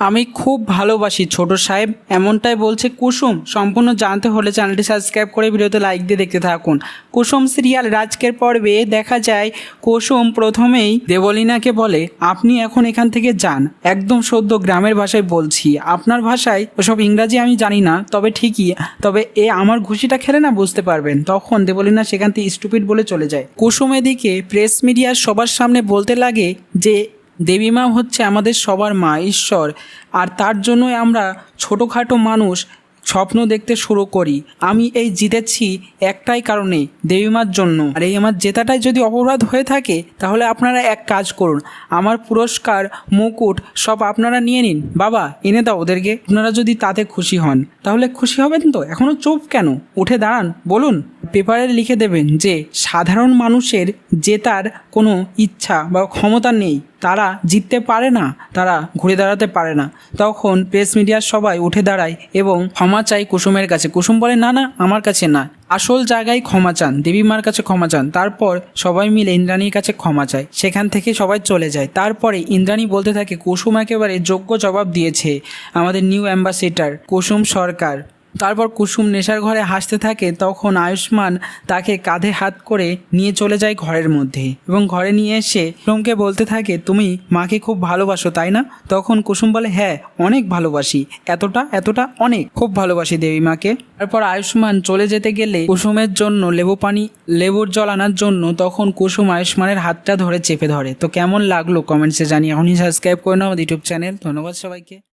আমি খুব ভালোবাসি ছোট সাহেব, এমনটাই বলছে কুসুম। সম্পূর্ণ জানতে হলে চ্যানেলটি সাবস্ক্রাইব করে ভিডিওতে লাইক দিয়ে দেখতে থাকুন। কুসুম সিরিয়াল রাজকের পর্বে দেখা যায় কুসুম প্রথমেই দেবলীনাকে বলে, আপনি এখন এখান থেকে যান। একদম সদ্য গ্রামের ভাষায় বলছি, আপনার ভাষায় ওসব ইংরাজি আমি জানি না, তবে আমার ঘুষিটা খেলে না বুঝতে পারবেন। তখন দেবলীনা সেখান থেকে স্টুপিড বলে চলে যায়। কুসুম এদিকে প্রেস মিডিয়ার সবার সামনে বলতে লাগে যে দেবীমা হচ্ছে আমাদের সবার মা, ঈশ্বর, আর তার জন্যই আমরা ছোটোখাটো মানুষ স্বপ্ন দেখতে শুরু করি। আমি এই জিতেছি একটাই কারণে, দেবীমার জন্য। আর এই আমার জেতাটাই যদি অপরাধ হয়ে থাকে তাহলে আপনারা এক কাজ করুন, আমার পুরস্কার মুকুট সব আপনারা নিয়ে নিন। বাবা এনে দাও ওদেরকে। আপনারা যদি তাতে খুশি হন তাহলে খুশি হবেন তো, এখনও চুপ কেন? উঠে দাঁড়ান, বলুন। পেপারে লিখে দেবেন যে সাধারণ মানুষের জেতার কোনো ইচ্ছা বা ক্ষমতা নেই, তারা জিততে পারে না, তারা ঘুরে দাঁড়াতে পারে না। তখন প্রেস মিডিয়ার সবাই উঠে দাঁড়ায় এবং ক্ষমা চায় কুসুমের কাছে। কুসুম বলে, না না, আমার কাছে না, আসল জায়গায় ক্ষমা চান, দেবীমার কাছে ক্ষমা চান। তারপর সবাই মিলে ইন্দ্রাণীর কাছে ক্ষমা চায়। সেখান থেকে সবাই চলে যায়। তারপরে ইন্দ্রাণী বলতে থাকে, কুসুম একেবারে যোগ্য জবাব দিয়েছে, আমাদের নিউ অ্যাম্বাসেডর কুসুম সরকার। তারপর কুসুম নেশার ঘরে হাসতে থাকে। তখন আয়ুষ্মান তাকে কাঁধে হাত করে নিয়ে চলে যায় ঘরের মধ্যে এবং ঘরে নিয়ে এসে কুসুমকে বলতে থাকে, তুমি মাকে খুব ভালোবাসো তাই না? তখন কুসুম বলে, হ্যাঁ অনেক ভালোবাসি, এতটা অনেক, খুব ভালোবাসি দেবীমাকে। তারপর আয়ুষ্মান চলে যেতে গেলে কুসুমের জন্য লেবুর জল আনার জন্য তখন কুসুম আয়ুষ্মানের হাতটা ধরে চেপে ধরে। তো কেমন লাগলো কমেন্টসে জানিয়ে। এখনই সাবস্ক্রাইব করে নাও আমাদের ইউটিউব চ্যানেল। ধন্যবাদ সবাইকে।